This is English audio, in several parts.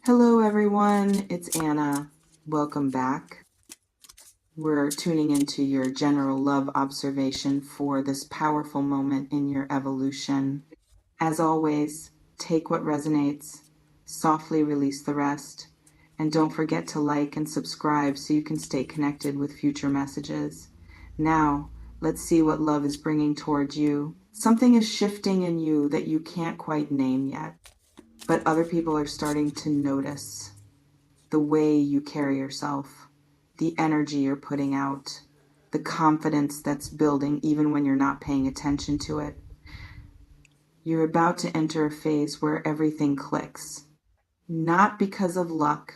Hello, everyone. It's Anna. Welcome back. We're tuning into your general love observation for this powerful moment in your evolution. As always, take what resonates, softly release the rest, and don't forget to like and subscribe so you can stay connected with future messages. Now, let's see what love is bringing towards you. Something is shifting in you that you can't quite name yet, but other people are starting to notice the way you carry yourself, the energy you're putting out, the confidence that's building even when you're not paying attention to it. You're about to enter a phase where everything clicks. Not because of luck,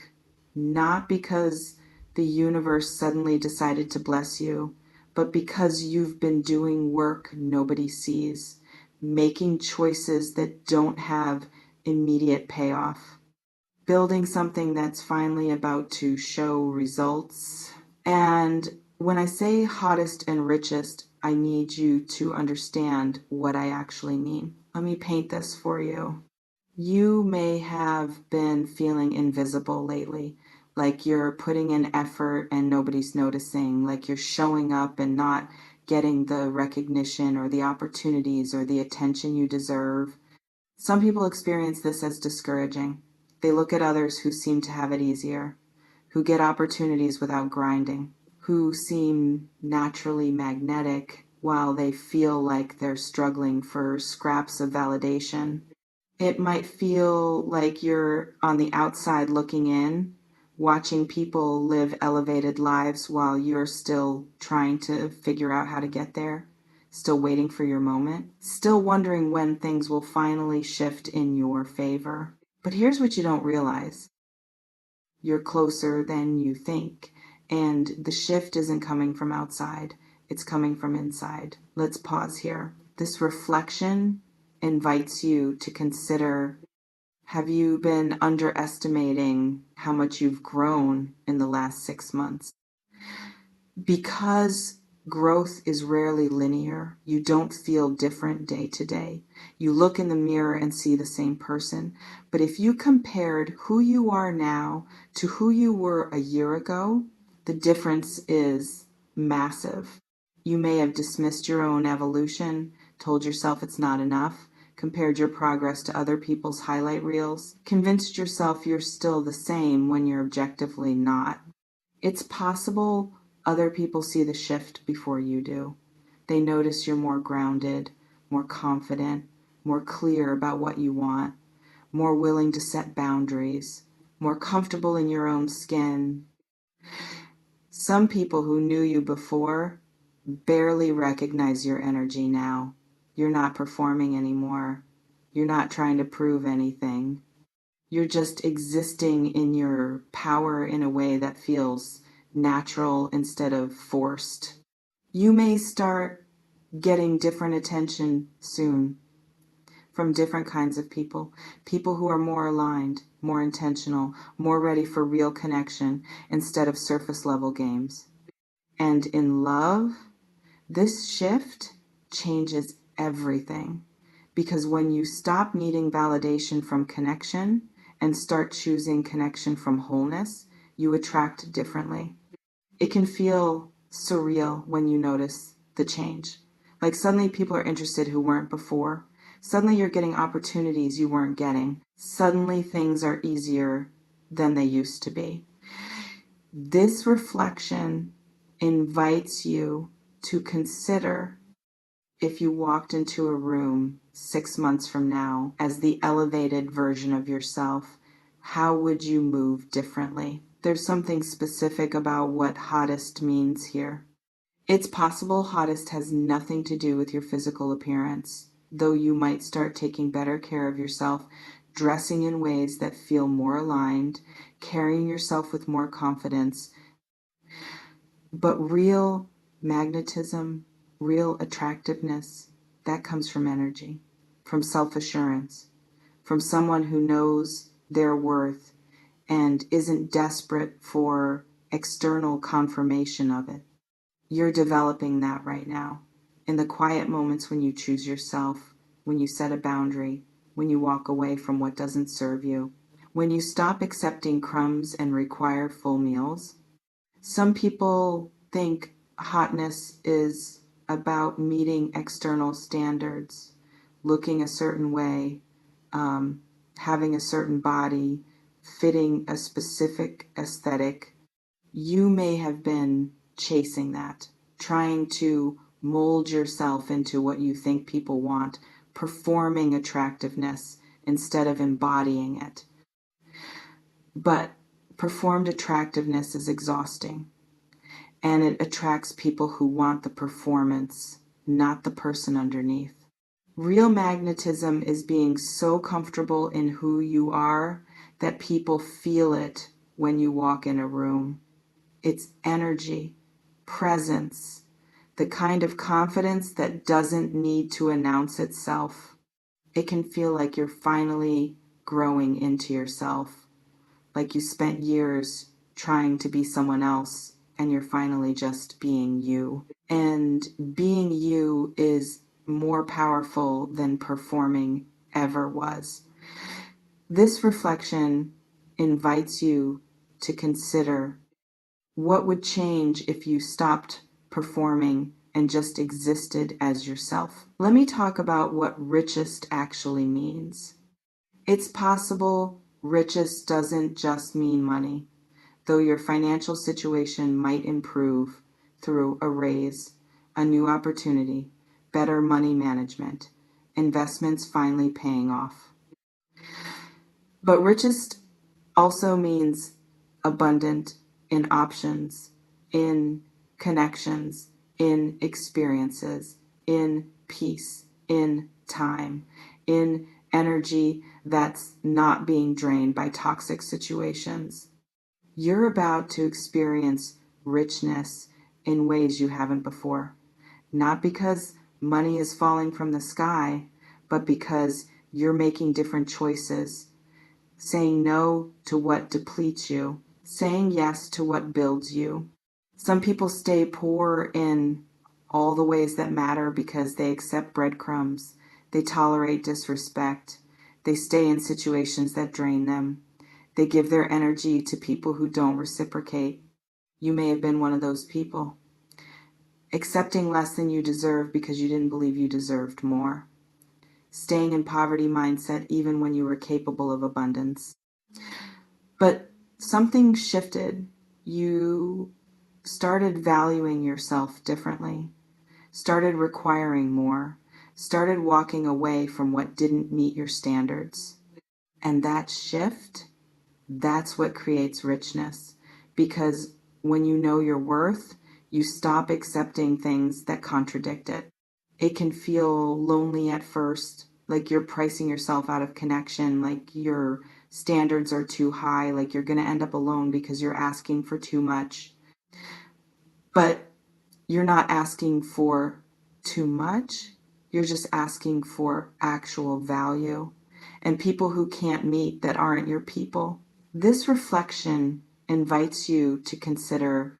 not because the universe suddenly decided to bless you, but because you've been doing work nobody sees, making choices that don't have immediate payoff, building something that's finally about to show results. And when I say hottest and richest, I need you to understand what I actually mean. Let me paint this for you. You may have been feeling invisible lately, like you're putting in effort and nobody's noticing, like you're showing up and not getting the recognition or the opportunities or the attention you deserve. Some people experience this as discouraging. They look at others who seem to have it easier, who get opportunities without grinding, who seem naturally magnetic while they feel like they're struggling for scraps of validation. It might feel like you're on the outside looking in, watching people live elevated lives while you're still trying to figure out how to get there, still waiting for your moment, still wondering when things will finally shift in your favor. But here's what you don't realize. You're closer than you think, and the shift isn't coming from outside, it's coming from inside. Let's pause here. This reflection invites you to consider, have you been underestimating how much you've grown in the last 6 months? Because growth is rarely linear, you don't feel different day to day. You look in the mirror and see the same person. But if you compared who you are now to who you were a year ago, the difference is massive. You may have dismissed your own evolution, told yourself it's not enough, compared your progress to other people's highlight reels, convinced yourself you're still the same when you're objectively not. It's possible other people see the shift before you do. They notice you're more grounded, more confident, more clear about what you want, more willing to set boundaries, more comfortable in your own skin. Some people who knew you before barely recognize your energy now. You're not performing anymore. You're not trying to prove anything. You're just existing in your power in a way that feels natural instead of forced. You may start getting different attention soon from different kinds of people, people who are more aligned, more intentional, more ready for real connection instead of surface level games. And in love, this shift changes everything, because when you stop needing validation from connection and start choosing connection from wholeness, you attract differently. It can feel surreal when you notice the change. Like suddenly people are interested who weren't before. Suddenly you're getting opportunities you weren't getting. Suddenly things are easier than they used to be. This reflection invites you to consider, if you walked into a room 6 months from now as the elevated version of yourself, how would you move differently? There's something specific about what hottest means here. It's possible hottest has nothing to do with your physical appearance, though you might start taking better care of yourself, dressing in ways that feel more aligned, carrying yourself with more confidence. But real magnetism, real attractiveness, that comes from energy, from self-assurance, from someone who knows their worth and isn't desperate for external confirmation of it. You're developing that right now. In the quiet moments when you choose yourself, when you set a boundary, when you walk away from what doesn't serve you, when you stop accepting crumbs and require full meals. Some people think hotness is about meeting external standards, looking a certain way, having a certain body, fitting a specific aesthetic. You may have been chasing that, trying to mold yourself into what you think people want, performing attractiveness instead of embodying it. But performed attractiveness is exhausting, and it attracts people who want the performance, not the person underneath. Real magnetism is being so comfortable in who you are that people feel it when you walk in a room. It's energy, presence, the kind of confidence that doesn't need to announce itself. It can feel like you're finally growing into yourself, like you spent years trying to be someone else and you're finally just being you. And being you is more powerful than performing ever was. This reflection invites you to consider what would change if you stopped performing and just existed as yourself. Let me talk about what richest actually means. It's possible richest doesn't just mean money, though your financial situation might improve through a raise, a new opportunity, better money management, investments finally paying off. But richest also means abundant in options, in connections, in experiences, in peace, in time, in energy that's not being drained by toxic situations. You're about to experience richness in ways you haven't before, not because money is falling from the sky, but because you're making different choices, saying no to what depletes you, saying yes to what builds you. Some people stay poor in all the ways that matter because they accept breadcrumbs, they tolerate disrespect, they stay in situations that drain them, they give their energy to people who don't reciprocate. You may have been one of those people. Accepting less than you deserve because you didn't believe you deserved more. Staying in poverty mindset even when you were capable of abundance. But something shifted. You started valuing yourself differently, started requiring more, started walking away from what didn't meet your standards. And that shift, that's what creates richness. Because when you know your worth, you stop accepting things that contradict it. It can feel lonely at first, like you're pricing yourself out of connection, like your standards are too high, like you're going to end up alone because you're asking for too much. But you're not asking for too much. You're just asking for actual value and people who can't meet that aren't your people. This reflection invites you to consider,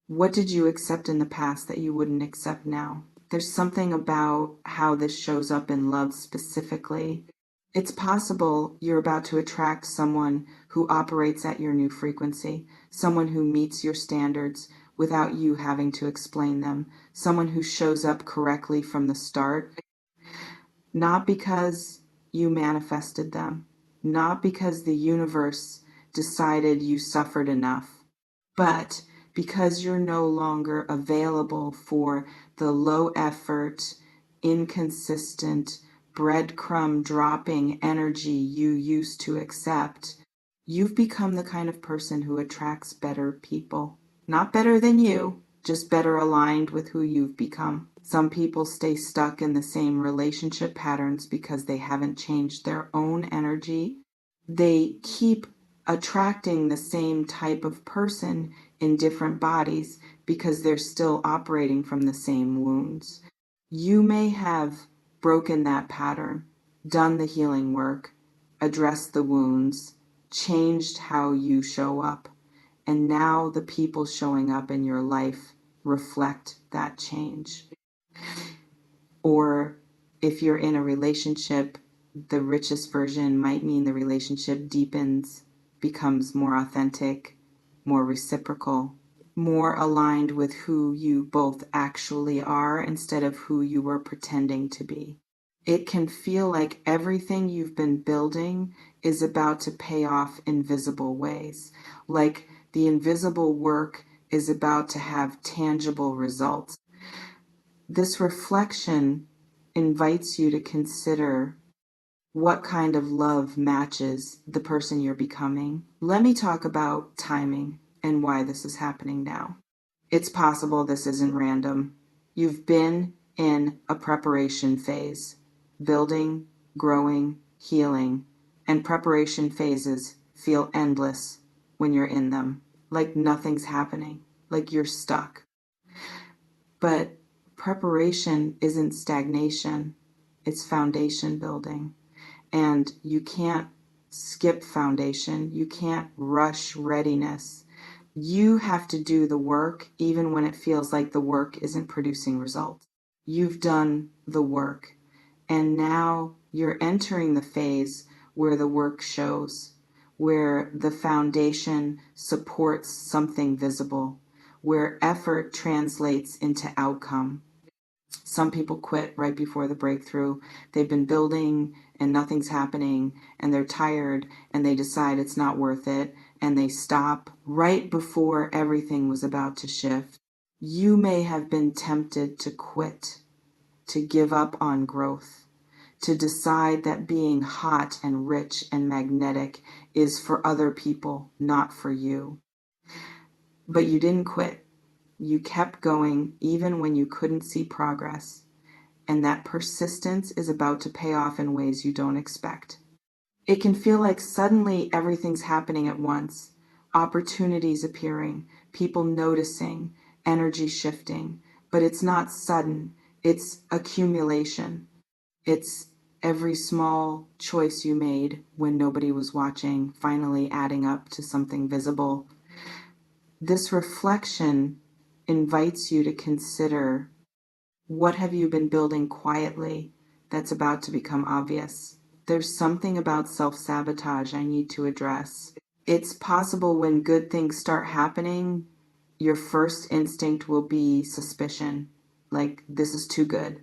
what did you accept in the past that you wouldn't accept now? There's something about how this shows up in love specifically. It's possible you're about to attract someone who operates at your new frequency, someone who meets your standards without you having to explain them, someone who shows up correctly from the start, not because you manifested them, not because the universe decided you suffered enough, but because you're no longer available for the low effort, inconsistent, breadcrumb dropping energy you used to accept. You've become the kind of person who attracts better people. Not better than you, just better aligned with who you've become. Some people stay stuck in the same relationship patterns because they haven't changed their own energy. They keep attracting the same type of person in different bodies because they're still operating from the same wounds. You may have broken that pattern, done the healing work, addressed the wounds, changed how you show up, and now the people showing up in your life reflect that change. Or if you're in a relationship The richest version might mean the relationship deepens, becomes more authentic, more reciprocal, more aligned with who you both actually are instead of who you were pretending to be. It can feel like everything you've been building is about to pay off in visible ways, like the invisible work is about to have tangible results. This reflection invites you to consider what kind of love matches the person you're becoming. Let me talk about timing and why this is happening now. It's possible this isn't random. You've been in a preparation phase, building, growing, healing, and preparation phases feel endless when you're in them, like nothing's happening, like you're stuck. But preparation isn't stagnation, it's foundation building. And you can't skip foundation. You can't rush readiness. You have to do the work even when it feels like the work isn't producing results. You've done the work. And now you're entering the phase where the work shows, where the foundation supports something visible, where effort translates into outcome. Some people quit right before the breakthrough. They've been building and nothing's happening and they're tired and they decide it's not worth it and they stop right before everything was about to shift. You may have been tempted to quit, to give up on growth, to decide that being hot and rich and magnetic is for other people, not for you. But you didn't quit. You kept going even when you couldn't see progress. And that persistence is about to pay off in ways you don't expect. It can feel like suddenly everything's happening at once. Opportunities appearing, people noticing, energy shifting. But it's not sudden. It's accumulation. It's every small choice you made when nobody was watching, finally adding up to something visible. This reflection invites you to consider, what have you been building quietly that's about to become obvious? There's something about self-sabotage I need to address. It's possible when good things start happening, your first instinct will be suspicion, like this is too good,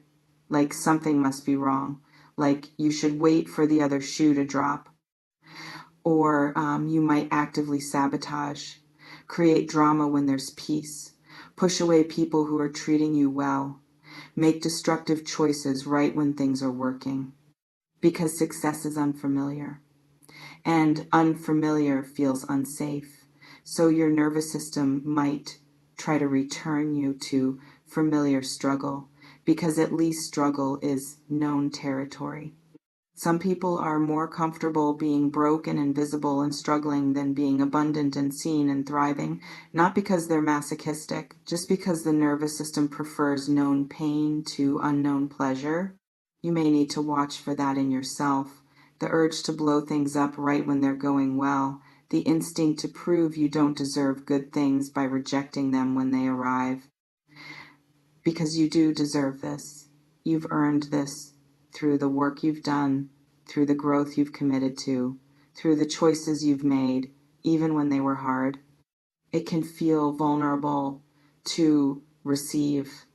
like something must be wrong, like you should wait for the other shoe to drop. Or you might actively sabotage, create drama when there's peace, push away people who are treating you well, make destructive choices right when things are working, because success is unfamiliar, and unfamiliar feels unsafe. So your nervous system might try to return you to familiar struggle, because at least struggle is known territory. Some people are more comfortable being broke and invisible and struggling than being abundant and seen and thriving, not because they're masochistic, just because the nervous system prefers known pain to unknown pleasure. You may need to watch for that in yourself. The urge to blow things up right when they're going well, the instinct to prove you don't deserve good things by rejecting them when they arrive. Because you do deserve this. You've earned this through the work you've done, through the growth you've committed to, through the choices you've made, even when they were hard. It can feel vulnerable to receive,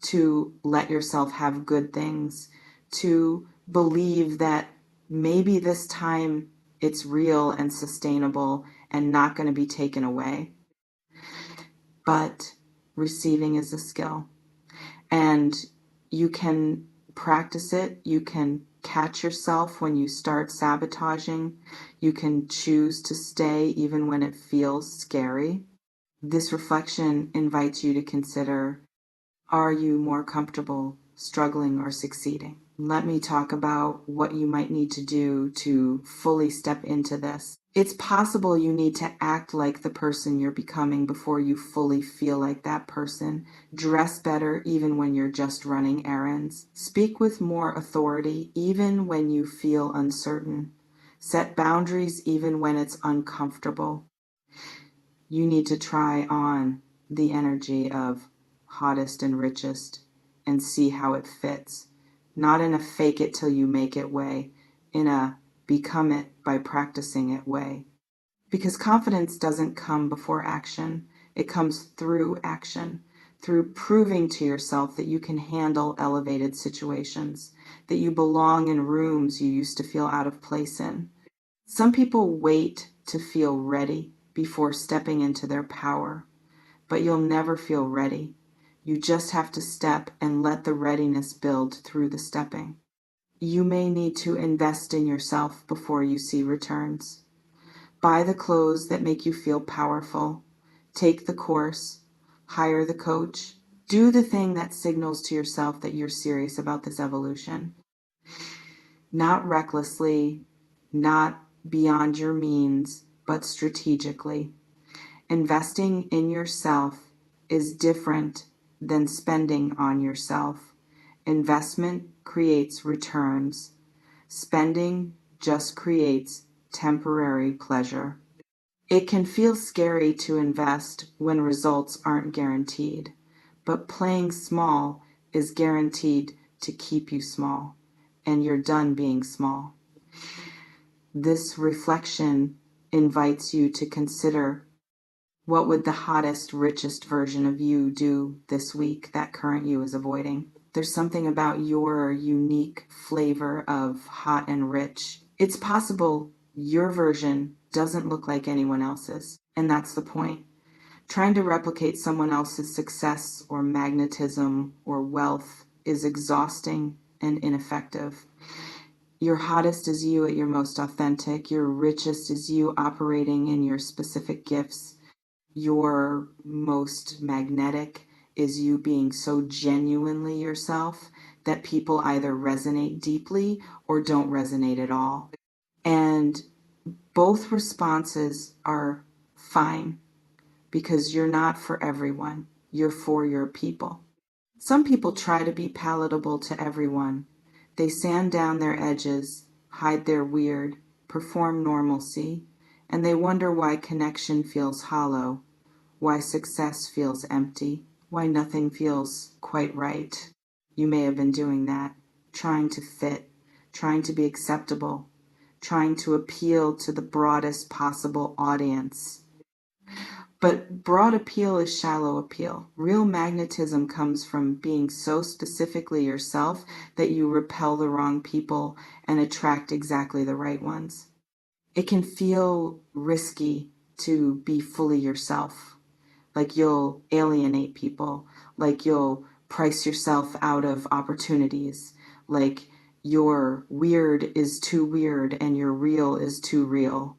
to let yourself have good things, to believe that maybe this time it's real and sustainable and not going to be taken away. But receiving is a skill. And you can practice it. You can catch yourself when you start sabotaging. You can choose to stay even when it feels scary. This reflection invites you to consider, are you more comfortable struggling or succeeding? Let me talk about what you might need to do to fully step into this. It's possible you need to act like the person you're becoming before you fully feel like that person. Dress better even when you're just running errands. Speak with more authority even when you feel uncertain. Set boundaries even when it's uncomfortable. You need to try on the energy of hottest and richest and see how it fits. Not in a fake it till you make it way, in a become it by practicing it way. Because confidence doesn't come before action, it comes through action, through proving to yourself that you can handle elevated situations, that you belong in rooms you used to feel out of place in. Some people wait to feel ready before stepping into their power, but you'll never feel ready. You just have to step and let the readiness build through the stepping. You may need to invest in yourself before you see returns. Buy the clothes that make you feel powerful. Take the course. Hire the coach. Do the thing that signals to yourself that you're serious about this evolution. Not recklessly, not beyond your means, but strategically. Investing in yourself is different than spending on yourself. Investment creates returns. Spending just creates temporary pleasure. It can feel scary to invest when results aren't guaranteed, but playing small is guaranteed to keep you small, and you're done being small. This reflection invites you to consider, what would the hottest, richest version of you do this week that current you is avoiding? There's something about your unique flavor of hot and rich. It's possible your version doesn't look like anyone else's, and that's the point. Trying to replicate someone else's success or magnetism or wealth is exhausting and ineffective. Your hottest is you at your most authentic. Your richest is you operating in your specific gifts. Your most magnetic is you being so genuinely yourself that people either resonate deeply or don't resonate at all. And both responses are fine because you're not for everyone. You're for your people. Some people try to be palatable to everyone. They sand down their edges, hide their weird, perform normalcy, and they wonder why connection feels hollow, why success feels empty, why nothing feels quite right. You may have been doing that, trying to fit, trying to be acceptable, trying to appeal to the broadest possible audience. But broad appeal is shallow appeal. Real magnetism comes from being so specifically yourself that you repel the wrong people and attract exactly the right ones. It can feel risky to be fully yourself, like you'll alienate people, like you'll price yourself out of opportunities, like your weird is too weird and your real is too real.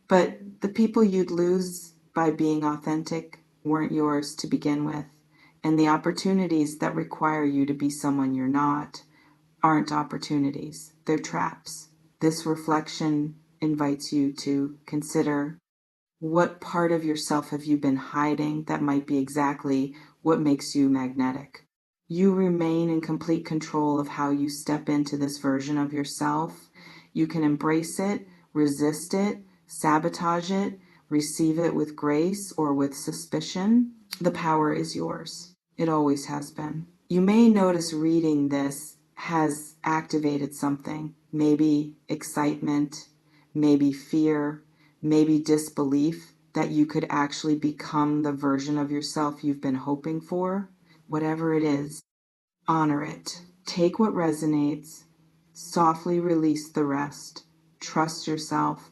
But the people you'd lose by being authentic weren't yours to begin with, and the opportunities that require you to be someone you're not aren't opportunities, they're traps. This reflection invites you to consider, what part of yourself have you been hiding that might be exactly what makes you magnetic? You remain in complete control of how you step into this version of yourself. You can embrace it, resist it, sabotage it, receive it with grace or with suspicion. The power is yours. It always has been. You may notice reading this has activated something, maybe excitement, maybe fear, maybe disbelief that you could actually become the version of yourself you've been hoping for. Whatever it is, honor it. Take what resonates, softly release the rest. Trust yourself.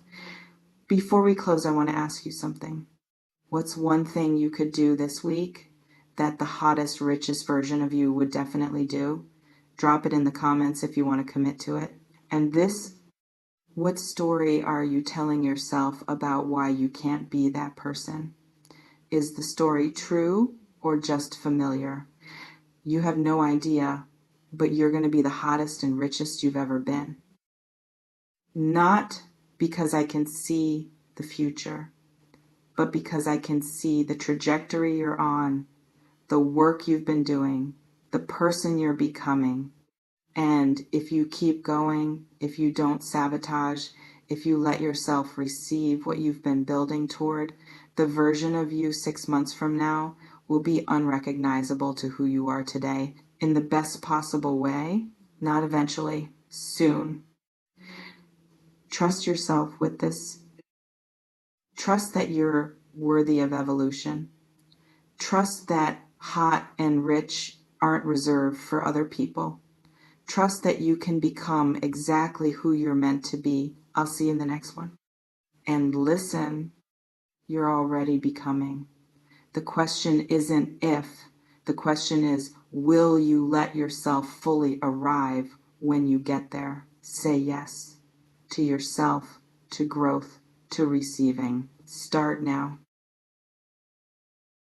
Before we close, I want to ask you something. What's one thing you could do this week that the hottest, richest version of you would definitely do? Drop it in the comments if you want to commit to it. And what story are you telling yourself about why you can't be that person? Is the story true or just familiar? You have no idea, but you're going to be the hottest and richest you've ever been. Not because I can see the future, but because I can see the trajectory you're on, the work you've been doing, the person you're becoming. And if you keep going, if you don't sabotage, if you let yourself receive what you've been building toward, the version of you 6 months from now will be unrecognizable to who you are today in the best possible way, not eventually, soon. Trust yourself with this. Trust that you're worthy of evolution. Trust that hot and rich aren't reserved for other people. Trust that you can become exactly who you're meant to be. I'll see you in the next one. And listen, you're already becoming. The question isn't if, the question is, will you let yourself fully arrive when you get there? Say yes to yourself, to growth, to receiving. Start now.